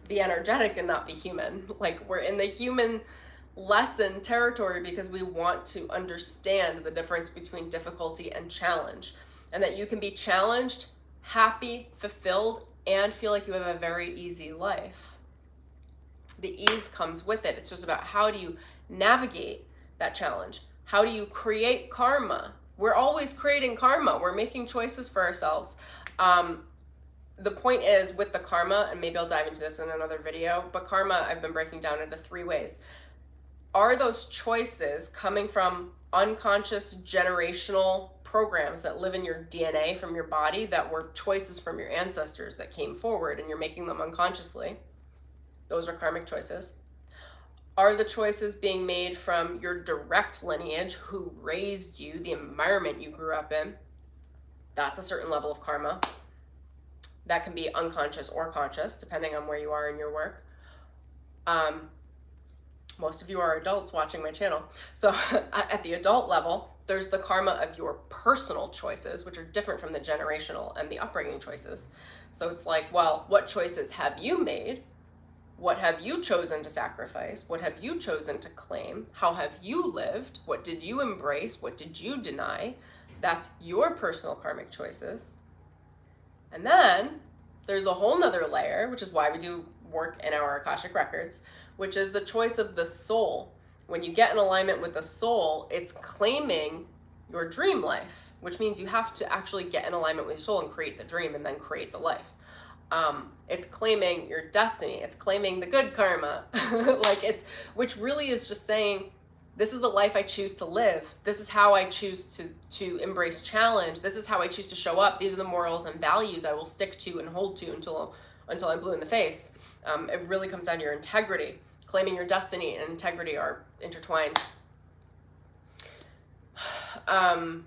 be energetic and not be human. Like, we're in the human lesson territory because we want to understand the difference between difficulty and challenge, and that you can be challenged, happy, fulfilled, and feel like you have a very easy life. The ease comes with it. It's just about, how do you navigate that challenge? How do you create karma? We're always creating karma. We're making choices for ourselves. The point is, with the karma, and maybe I'll dive into this in another video, but karma I've been breaking down into 3 ways. Are those choices coming from unconscious generational programs that live in your DNA from your body, that were choices from your ancestors that came forward and you're making them unconsciously? Those are karmic choices. Are the choices being made from your direct lineage, who raised you, the environment you grew up in? That's a certain level of karma. That can be unconscious or conscious, depending on where you are in your work. Most of you are adults watching my channel. So at the adult level, there's the karma of your personal choices, which are different from the generational and the upbringing choices. So it's like, well, what choices have you made? What have you chosen to sacrifice? What have you chosen to claim? How have you lived? What did you embrace? What did you deny? That's your personal karmic choices. And then there's a whole nother layer, which is why we do work in our Akashic records, which is the choice of the soul. When you get in alignment with the soul, it's claiming your dream life, which means you have to actually get in alignment with your soul and create the dream and then create the life. It's claiming your destiny. It's claiming the good karma. Which really is just saying, this is the life I choose to live. This is how I choose to embrace challenge. This is how I choose to show up. These are the morals and values I will stick to and hold to until I'm blue in the face. It really comes down to your integrity. Claiming your destiny and integrity are intertwined.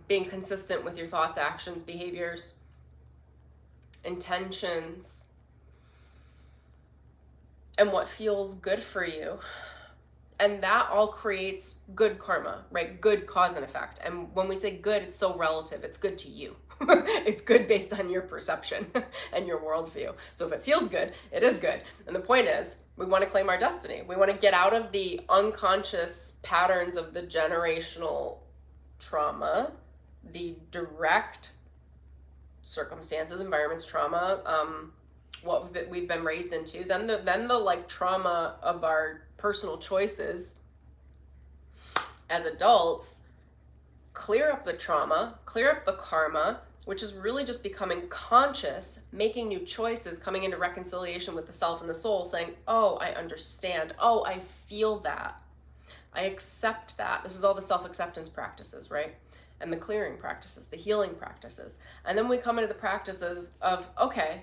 Being consistent with your thoughts, actions, behaviors, intentions, and what feels good for you. And that all creates good karma, right? Good cause and effect. And when we say good, it's so relative. It's good to you. It's good based on your perception and your worldview. So if it feels good, it is good. And the point is, we want to claim our destiny. We want to get out of the unconscious patterns of the generational trauma, the direct circumstances, environments, trauma, what we've been raised into, then the like trauma of our personal choices as adults. Clear up the trauma, clear up the karma, which is really just becoming conscious, making new choices, coming into reconciliation with the self and the soul, saying, oh, I understand. Oh, I feel that. I accept that. This is all the self-acceptance practices, right? And the clearing practices, the healing practices. And then we come into the practice of okay,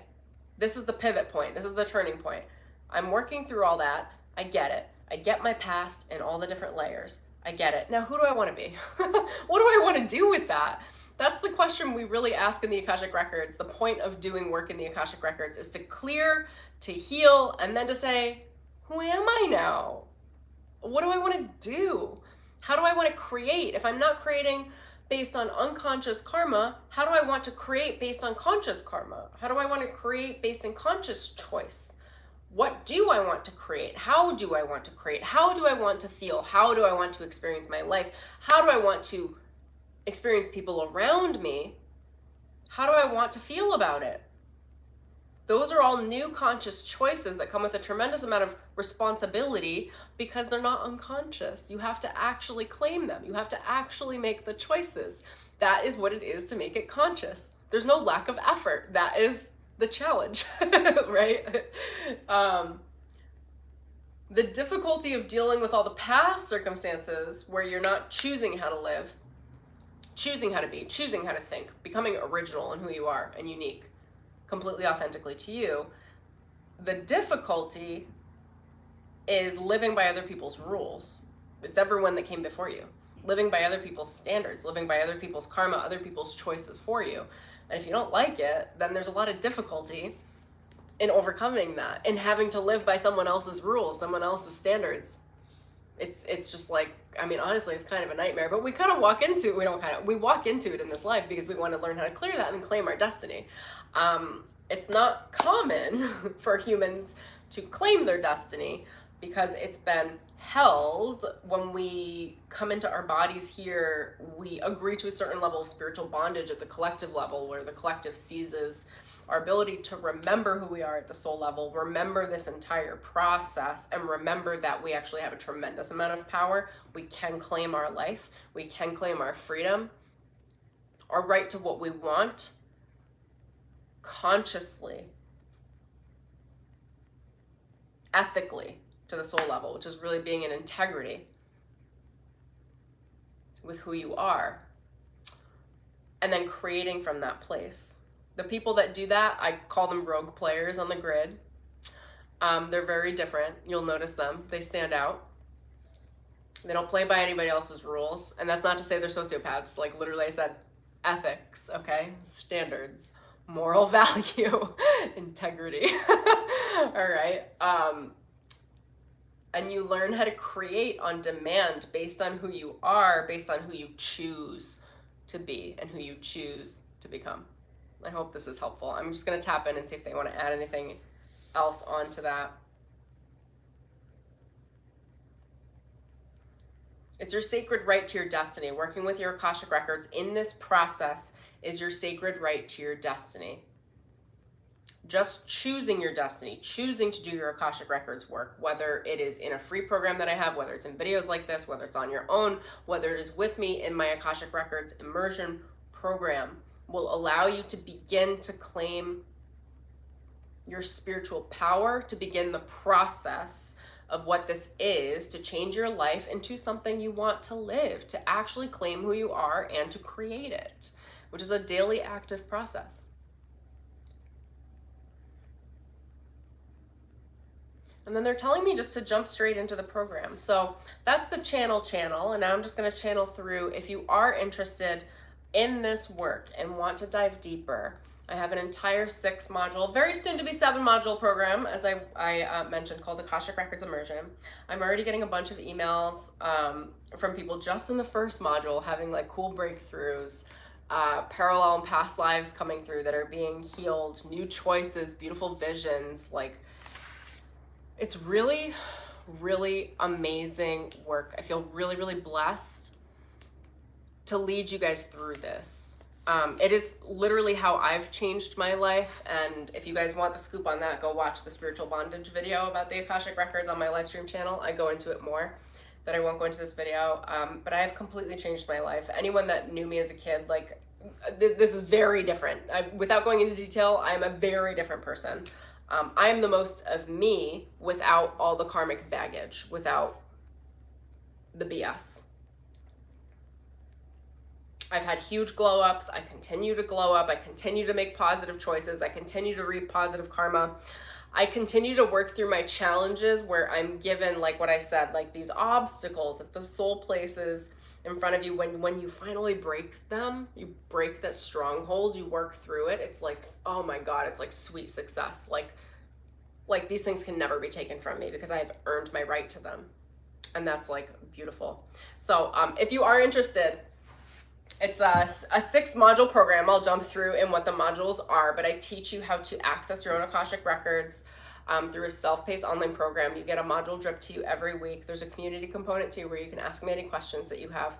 this is the pivot point. This is the turning point. I'm working through all that. I get it. I get my past in all the different layers. I get it. Now, who do I want to be? What do I want to do with that? That's the question we really ask in the Akashic Records. The point of doing work in the Akashic Records is to clear, to heal, and then to say, who am I now? What do I want to do? How do I want to create? If I'm not creating based on unconscious karma, how do I want to create based on conscious karma? How do I want to create based on conscious choice? What do I want to create? How do I want to create? How do I want to feel? How do I want to experience my life? How do I want to experience people around me? How do I want to feel about it? Those are all new conscious choices that come with a tremendous amount of responsibility because they're not unconscious. You have to actually claim them. You have to actually make the choices. That is what it is to make it conscious. There's no lack of effort. That is the challenge, right? The difficulty of dealing with all the past circumstances where you're not choosing how to live, choosing how to be, choosing how to think, becoming original in who you are and unique, completely authentically to you. The difficulty is living by other people's rules. It's everyone that came before you. Living by other people's standards, living by other people's karma, other people's choices for you. And if you don't like it, then there's a lot of difficulty in overcoming that and having to live by someone else's rules, someone else's standards. It's just like, I mean, honestly, it's kind of a nightmare, but we kind of walk into it. We walk into it in this life because we want to learn how to clear that and claim our destiny. It's not common for humans to claim their destiny because it's been held. When we come into our bodies here, we agree to a certain level of spiritual bondage at the collective level, where the collective seizes our ability to remember who we are at the soul level, remember this entire process, and remember that we actually have a tremendous amount of power. We can claim our life. We can claim our freedom, our right to what we want, consciously, ethically, to the soul level, which is really being in integrity with who you are, and then creating from that place. The people that do that, I call them rogue players on the grid. They're very different. You'll notice them. They stand out. They don't play by anybody else's rules. And that's not to say they're sociopaths. Like literally I said, ethics, okay? Standards, moral value, integrity. All right. And you learn how to create on demand based on who you are, based on who you choose to be and who you choose to become. I hope this is helpful. I'm just going to tap in and see if they want to add anything else onto that. It's your sacred right to your destiny. Working with your Akashic Records in this process is your sacred right to your destiny. just choosing your destiny, choosing to do your Akashic Records work, whether it is in a free program that I have, whether it's in videos like this, whether it's on your own, whether it is with me in my Akashic Records Immersion program, will allow you to begin to claim your spiritual power, to begin the process of what this is, to change your life into something you want to live, to actually claim who you are and to create it, which is a daily active process. And then they're telling me just to jump straight into the program. So that's the channel, and now I'm just going to channel through. If you are interested in this work and want to dive deeper, I have an entire 6-module, very soon to be 7-module program, as I mentioned, called Akashic Records Immersion. I'm already getting a bunch of emails from people just in the first module having like cool breakthroughs, parallel and past lives coming through that are being healed, new choices, beautiful visions. Like, it's really, really amazing work. I feel really, really blessed to lead you guys through this. It is literally how I've changed my life, and if you guys want the scoop on that, go watch the spiritual bondage video about the Akashic Records on my live stream channel. I go into it more, but I won't go into this video. But I have completely changed my life. Anyone that knew me as a kid, like, this is very different. Without going into detail, I'm a very different person. I am the most of me without all the karmic baggage, without the BS. I've had huge glow ups. I continue to glow up. I continue to make positive choices. I continue to reap positive karma. I continue to work through my challenges where I'm given, like what I said, like these obstacles that the soul places in front of you. When you finally break them, you break that stronghold, you work through it. It's like, oh my God, it's like sweet success. Like these things can never be taken from me because I've earned my right to them. And that's like beautiful. So if you are interested, it's a 6-module program. I'll jump through in what the modules are, but I teach you how to access your own Akashic Records through a self-paced online program. You get a module dripped to you every week. There's a community component too where you can ask me any questions that you have.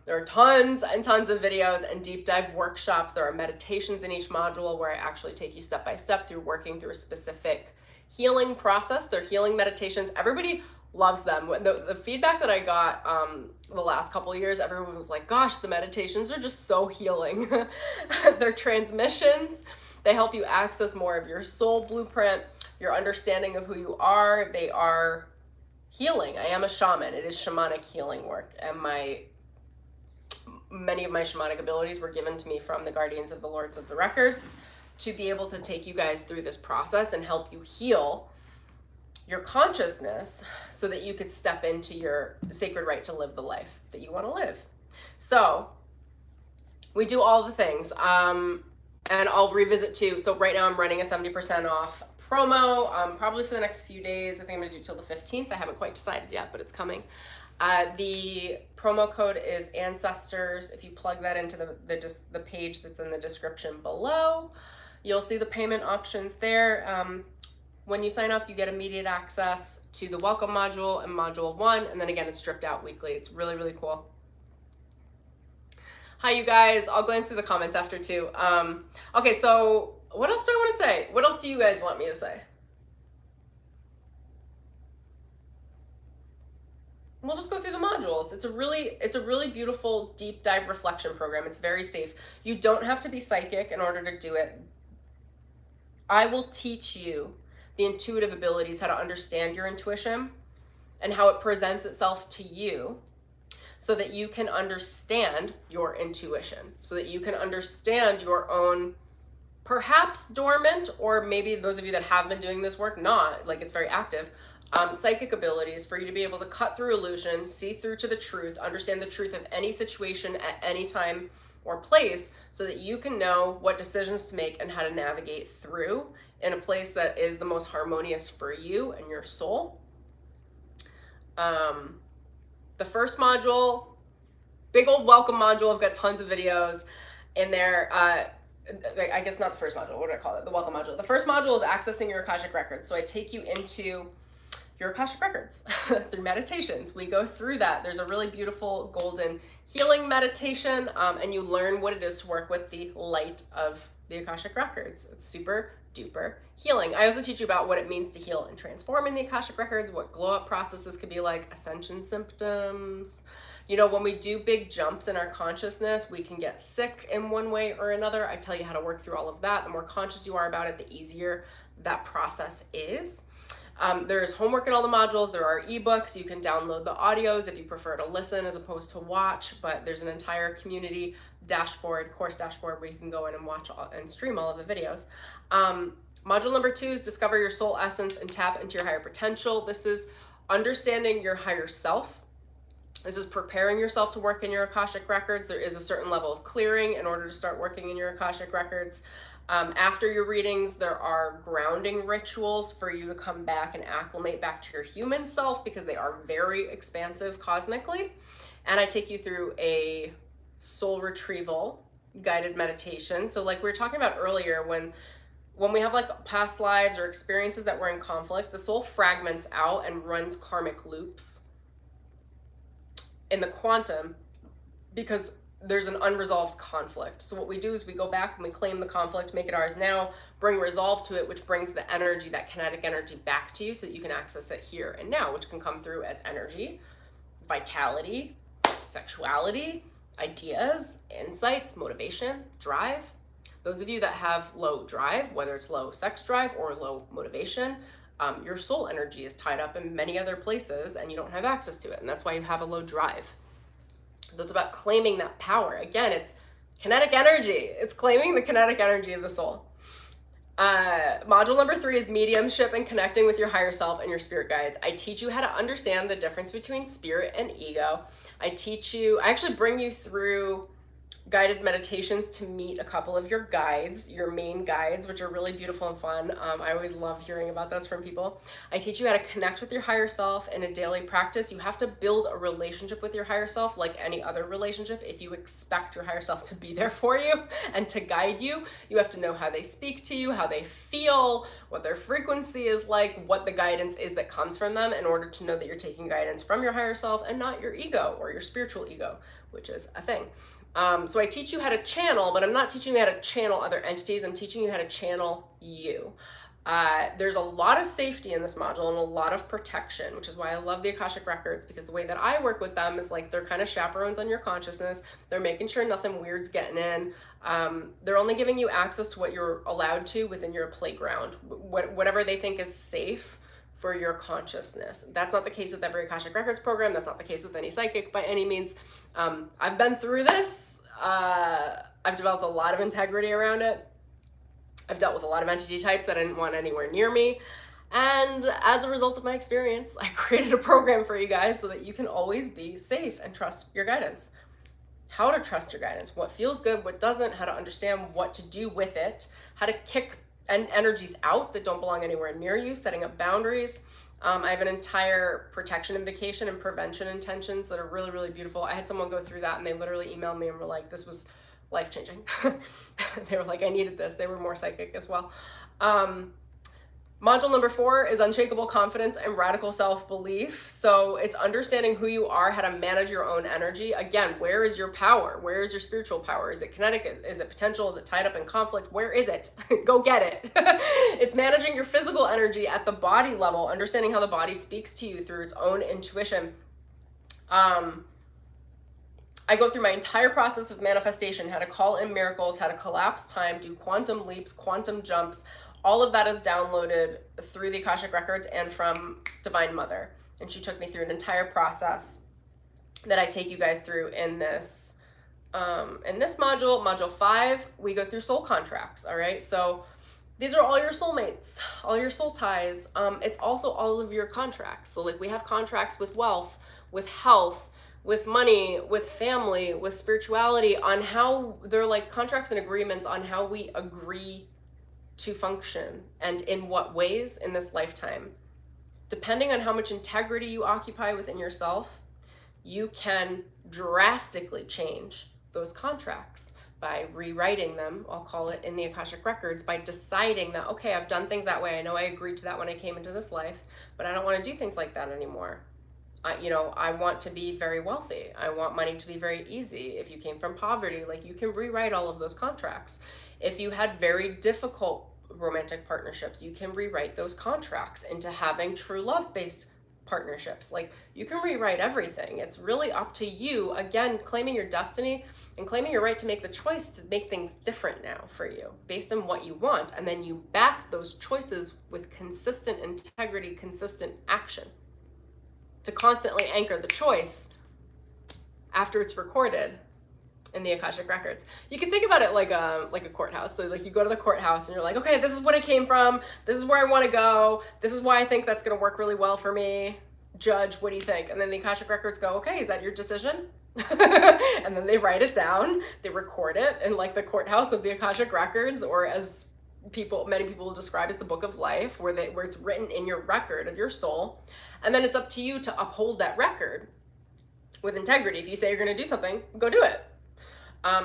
There are tons and tons of videos and deep dive workshops. There are meditations in each module where I actually take you step by step through working through a specific healing process. They're healing meditations. Everybody loves them. The feedback that I got the last couple of years, everyone was like, gosh, the meditations are just so healing. They're transmissions. They help you access more of your soul blueprint, your understanding of who you are. They are healing. I am a shaman. It is shamanic healing work. And many of my shamanic abilities were given to me from the guardians of the Lords of the Records to be able to take you guys through this process and help you heal your consciousness so that you could step into your sacred right to live the life that you want to live. So we do all the things. And I'll revisit too. So right now I'm running a 70% off promo, probably for the next few days. I think I'm gonna do till the 15th. I haven't quite decided yet, but it's coming. The promo code is Ancestors. If you plug that into the page that's in the description below, you'll see the payment options there. When you sign up, you get immediate access to the welcome module and module 1, and then again, it's stripped out weekly. It's really, really cool. Hi, you guys. I'll glance through the comments after too. Okay, so what else do I want to say? What else do you guys want me to say? We'll just go through the modules. It's a really beautiful deep dive reflection program. It's very safe. You don't have to be psychic in order to do it. I will teach you the intuitive abilities, how to understand your intuition and how it presents itself to you so that you can understand your intuition, so that you can understand your own perhaps dormant, or maybe those of you that have been doing this work, not, like it's very active, psychic abilities for you to be able to cut through illusion, see through to the truth, understand the truth of any situation at any time or place so that you can know what decisions to make and how to navigate through in a place that is the most harmonious for you and your soul. The first module, big old welcome module. I've got tons of videos in there. I guess not the first module. What do I call it? The welcome module. The first module is accessing your Akashic Records. So I take you into your Akashic Records through meditations. We go through that. There's a really beautiful golden healing meditation, and you learn what it is to work with the light of the Akashic Records. It's super duper healing. I also teach you about what it means to heal and transform in the Akashic Records, what glow up processes could be like, ascension symptoms. You know, when we do big jumps in our consciousness, we can get sick in one way or another. I tell you how to work through all of that. The more conscious you are about it, the easier that process is. There's homework in all the modules. There are ebooks. You can download the audios if you prefer to listen as opposed to watch, but there's an entire community dashboard, course dashboard, where you can go in and watch and stream all of the videos. Module number 2 is discover your soul essence and tap into your higher potential. This is understanding your higher self. This is preparing yourself to work in your Akashic Records. There is a certain level of clearing in order to start working in your Akashic Records. After your readings, there are grounding rituals for you to come back and acclimate back to your human self, because they are very expansive cosmically. And I take you through a soul retrieval guided meditation. So like we were talking about earlier, when we have like past lives or experiences that were in conflict, the soul fragments out and runs karmic loops in the quantum because there's an unresolved conflict. So what we do is we go back and we claim the conflict, make it ours now, bring resolve to it, which brings the energy, that kinetic energy, back to you so that you can access it here and now, which can come through as energy, vitality, sexuality, ideas, insights, motivation, drive. Those of you that have low drive, whether it's low sex drive or low motivation, your soul energy is tied up in many other places and you don't have access to it. And that's why you have a low drive. So it's about claiming that power. Again, it's kinetic energy. It's claiming the kinetic energy of the soul. Module number 3 is mediumship and connecting with your higher self and your spirit guides. I teach you how to understand the difference between spirit and ego. I actually bring you through guided meditations to meet a couple of your guides, your main guides, which are really beautiful and fun. I always love hearing about this from people. I teach you how to connect with your higher self in a daily practice. You have to build a relationship with your higher self like any other relationship. If you expect your higher self to be there for you and to guide you, you have to know how they speak to you, how they feel, what their frequency is like, what the guidance is that comes from them, in order to know that you're taking guidance from your higher self and not your ego or your spiritual ego, which is a thing. So I teach you how to channel, but I'm not teaching you how to channel other entities. I'm teaching you how to channel you. There's a lot of safety in this module and a lot of protection, which is why I love the Akashic Records, because the way that I work with them is like they're kind of chaperones on your consciousness. They're making sure nothing weird's getting in. They're only giving you access to what you're allowed to within your playground, whatever they think is safe for your consciousness. That's not the case with every Akashic Records program. That's not the case with any psychic by any means. I've been through this. I've developed a lot of integrity around it. I've dealt with a lot of entity types that I didn't want anywhere near me. And as a result of my experience, I created a program for you guys so that you can always be safe and trust your guidance. How to trust your guidance, what feels good, what doesn't, how to understand what to do with it, how to kick energies out that don't belong anywhere near you, setting up boundaries. I have an entire protection invocation and prevention intentions that are really, really beautiful. I had someone go through that and they literally emailed me and were like, this was life-changing. They were like, I needed this. They were more psychic as well. Module number 4 is unshakable confidence and radical self-belief. So it's understanding who you are, how to manage your own energy. Again, where is your power? Where is your spiritual power? Is it kinetic? Is it potential? Is it tied up in conflict? Where is it? Go get it. It's managing your physical energy at the body level, understanding how the body speaks to you through its own intuition. I go through my entire process of manifestation, how to call in miracles, how to collapse time, do quantum leaps, quantum jumps. All of that is downloaded through the Akashic Records and from Divine Mother. And she took me through an entire process that I take you guys through in this module. Module 5, we go through soul contracts, all right? So these are all your soulmates, all your soul ties. It's also all of your contracts. So like we have contracts with wealth, with health, with money, with family, with spirituality, on how they're like contracts and agreements on how we agree to function and in what ways in this lifetime. Depending on how much integrity you occupy within yourself, you can drastically change those contracts by rewriting them, I'll call it, in the Akashic Records, by deciding that, okay, I've done things that way. I know I agreed to that when I came into this life, but I don't want to do things like that anymore. I want to be very wealthy. I want money to be very easy. If you came from poverty, like, you can rewrite all of those contracts. If you had very difficult romantic partnerships, you can rewrite those contracts into having true love-based partnerships. Like, you can rewrite everything. It's really up to you, again, claiming your destiny and claiming your right to make the choice to make things different now for you based on what you want. And then you back those choices with consistent integrity, consistent action to constantly anchor the choice after it's recorded in the Akashic records. You can think about it like a courthouse. So like, you go to the courthouse and you're like, okay, this is what I came from. This is where I want to go. This is why I think that's going to work really well for me. Judge, what do you think? And then the Akashic records go, okay, is that your decision? And then they write it down. They record it in like the courthouse of the Akashic records, or as many people will describe as the book of life, where it's written in your record of your soul. And then it's up to you to uphold that record with integrity. If you say you're going to do something, go do it.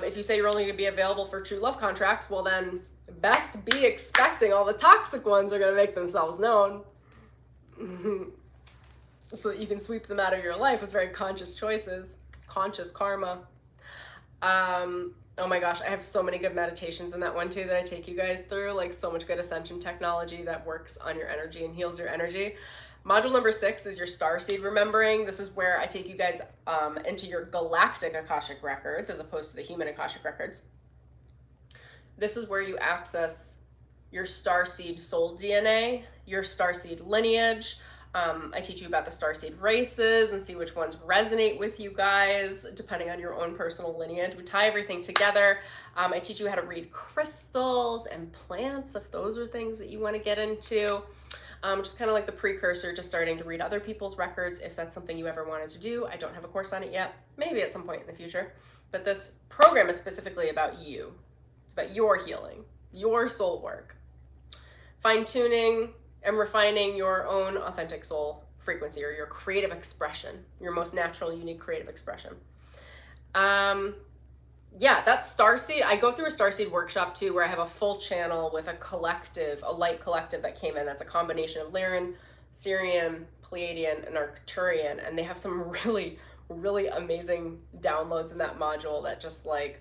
If you say you're only going to be available for true love contracts, well then best be expecting all the toxic ones are going to make themselves known so that you can sweep them out of your life with very conscious choices, conscious karma. Oh my gosh, I have so many good meditations in that one too that I take you guys through, like so much good ascension technology that works on your energy and heals your energy. Module number 6 is your starseed remembering. This is where I take you guys into your galactic Akashic records as opposed to the human Akashic records. This is where you access your starseed soul DNA, your starseed lineage. I teach you about the starseed races and see which ones resonate with you guys depending on your own personal lineage. We tie everything together. I teach you how to read crystals and plants if those are things that you want to get into. Just kind of like the precursor to starting to read other people's records if that's something you ever wanted to do. I don't have a course on it yet, maybe at some point in the future. But this program is specifically about you. It's about your healing, your soul work, fine-tuning and refining your own authentic soul frequency, or your creative expression, your most natural, unique creative expression. Yeah, that's starseed. I go through a starseed workshop too, where I have a full channel with a collective, a light collective that came in. That's a combination of Lyran, Sirian, Pleiadian, and Arcturian. And they have some really, really amazing downloads in that module that just like,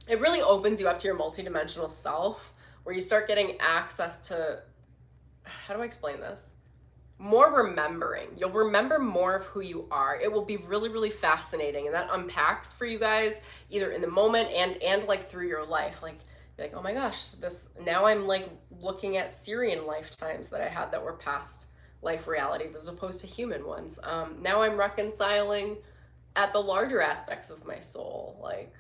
it really opens you up to your multidimensional self, where you start getting access to, how do I explain this? More remembering. You'll remember more of who you are. It will be really, really fascinating. And that unpacks for you guys either in the moment and like through your life. Like, you're like, oh my gosh, now I'm like looking at Syrian lifetimes that I had that were past life realities as opposed to human ones. Now I'm reconciling at the larger aspects of my soul. Like,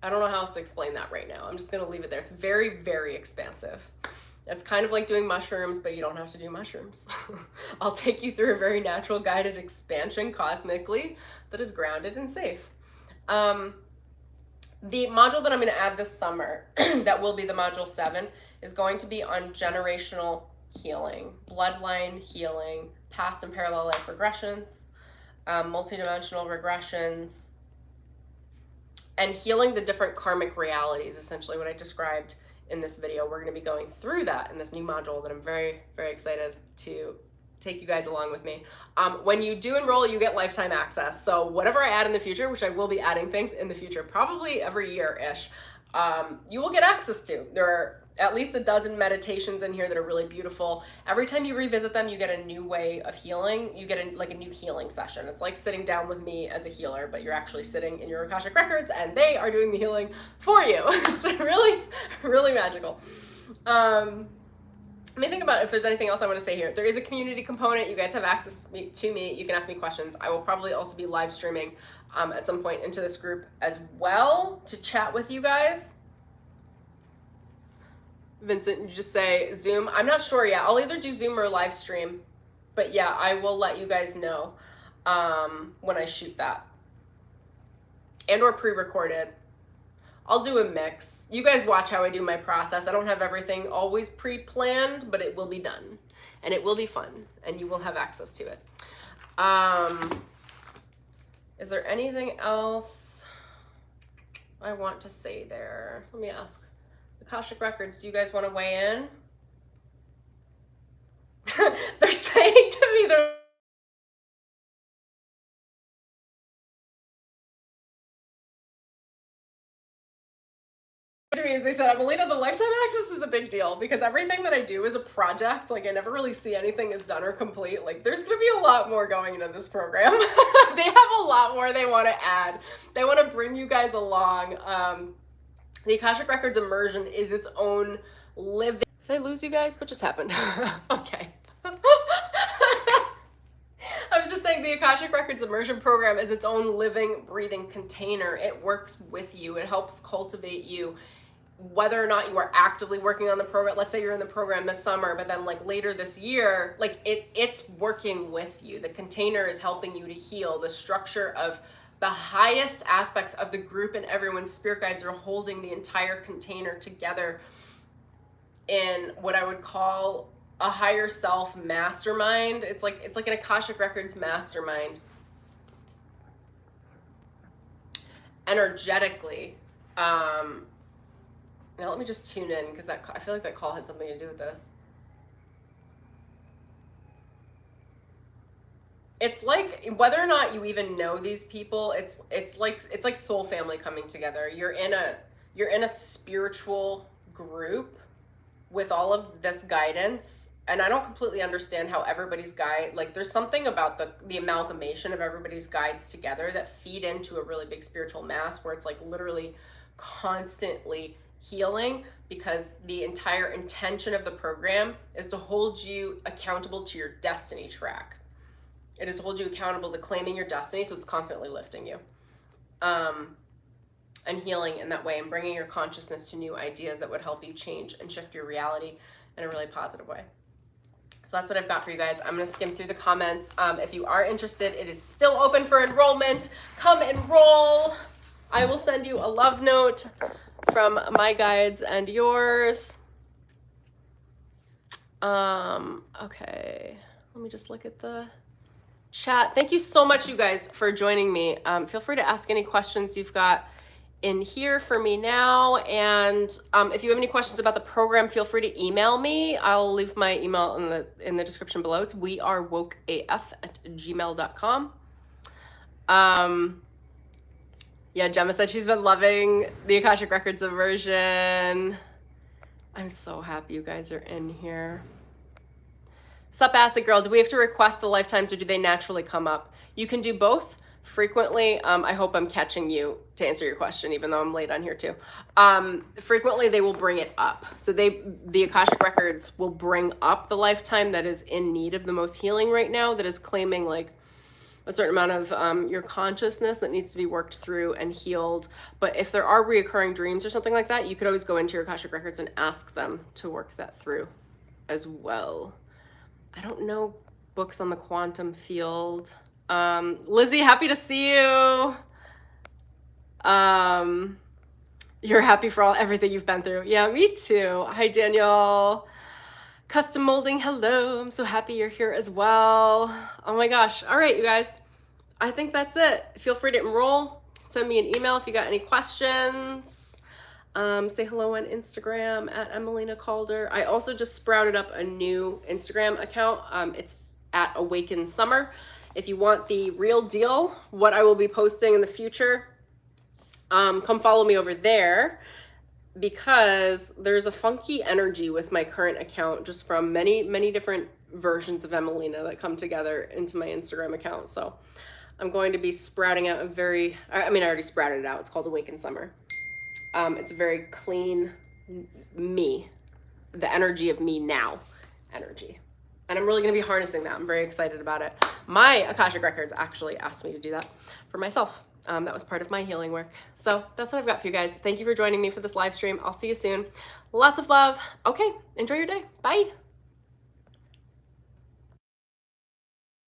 I don't know how else to explain that right now. I'm just going to leave it there. It's very, very expansive. It's kind of like doing mushrooms, but you don't have to do mushrooms. I'll take you through a very natural guided expansion cosmically that is grounded and safe. The module that I'm going to add this summer, that will be the module 7, is going to be on generational healing, bloodline healing, past and parallel life regressions, multidimensional regressions, and healing the different karmic realities, essentially what I described in this video. We're going to be going through that in this new module that I'm very, very excited to take you guys along with me. When you do enroll, you get lifetime access. So whatever I add in the future, which I will be adding things in the future, probably every year-ish, you will get access to. There are at least a dozen meditations in here that are really beautiful. Every time you revisit them, you get a new way of healing. You get like a new healing session. It's like sitting down with me as a healer, but you're actually sitting in your Akashic records and they are doing the healing for you. It's really, really magical. Let me think about if there's anything else I want to say here. There is a community component. You guys have access to me. You can ask me questions. I will probably also be live streaming at some point into this group as well to chat with you guys. Vincent, you just say Zoom. I'm not sure yet. I'll either do Zoom or live stream. But yeah, I will let you guys know when I shoot that. And or pre-recorded. I'll do a mix. You guys watch how I do my process. I don't have everything always pre-planned, but it will be done. And it will be fun. And you will have access to it. Is there anything else I want to say there? Let me ask. Akashic Records, do you guys want to weigh in? They're saying to me they're me is they said, Emelina, the lifetime access is a big deal because everything that I do is a project. Like I never really see anything as done or complete. Like there's going to be a lot more going into this program. They have a lot more they want to add. They want to bring you guys along. The Akashic Records Immersion is its own living. Did I lose you guys? What just happened? Okay. I was just saying the Akashic Records Immersion program is its own living, breathing container. It works with you. It helps cultivate you. Whether or not you are actively working on the program, let's say you're in the program this summer, but then like later this year, like it's working with you. The container is helping you to heal. The structure of the highest aspects of the group and everyone's spirit guides are holding the entire container together in what I would call a higher self mastermind. It's like an Akashic Records mastermind. Energetically. Now let me just tune in because I feel like that call had something to do with this. It's like whether or not you even know these people, it's like soul family coming together. You're in a spiritual group with all of this guidance, and I don't completely understand how everybody's guide, like there's something about the amalgamation of everybody's guides together that feed into a really big spiritual mass where it's like literally constantly healing, because the entire intention of the program is to hold you accountable to your destiny track. It is to hold you accountable to claiming your destiny, so it's constantly lifting you. And healing in that way and bringing your consciousness to new ideas that would help you change and shift your reality in a really positive way. So that's what I've got for you guys. I'm going to skim through the comments. If you are interested, it is still open for enrollment. Come enroll. I will send you a love note from my guides and yours. Okay. Let me just look at the chat. Thank you so much, you guys, for joining me. Feel free to ask any questions you've got in here for me now, and if you have any questions about the program, feel free to email me. I'll leave my email in the description below. It's wearewokeaf@gmail.com. Yeah, Gemma said she's been loving the Akashic Records Immersion. I'm so happy you guys are in here. Sup, Acid Girl, do we have to request the lifetimes or do they naturally come up? You can do both. Frequently, I hope I'm catching you to answer your question, even though I'm late on here too. Frequently, they will bring it up. So the Akashic Records will bring up the lifetime that is in need of the most healing right now, that is claiming like a certain amount of your consciousness that needs to be worked through and healed. But if there are reoccurring dreams or something like that, you could always go into your Akashic Records and ask them to work that through as well. I don't know books on the quantum field. Lizzie, happy to see you. You're happy for everything you've been through. Yeah, me too. Hi, Daniel. Custom molding, hello. I'm so happy you're here as well. Oh my gosh. All right, you guys. I think that's it. Feel free to enroll. Send me an email if you got any questions. Say hello on Instagram at Emelina Calder. I also just sprouted up a new Instagram account. It's at Awaken Summer. If you want the real deal, what I will be posting in the future, come follow me over there, because there's a funky energy with my current account just from many, many different versions of Emelina that come together into my Instagram account. So I'm going to be sprouting out I already sprouted it out. It's called Awaken Summer. It's a very clean me, the energy of me now energy. And I'm really going to be harnessing that. I'm very excited about it. My Akashic Records actually asked me to do that for myself. That was part of my healing work. So that's what I've got for you guys. Thank you for joining me for this live stream. I'll see you soon. Lots of love. Okay, enjoy your day. Bye.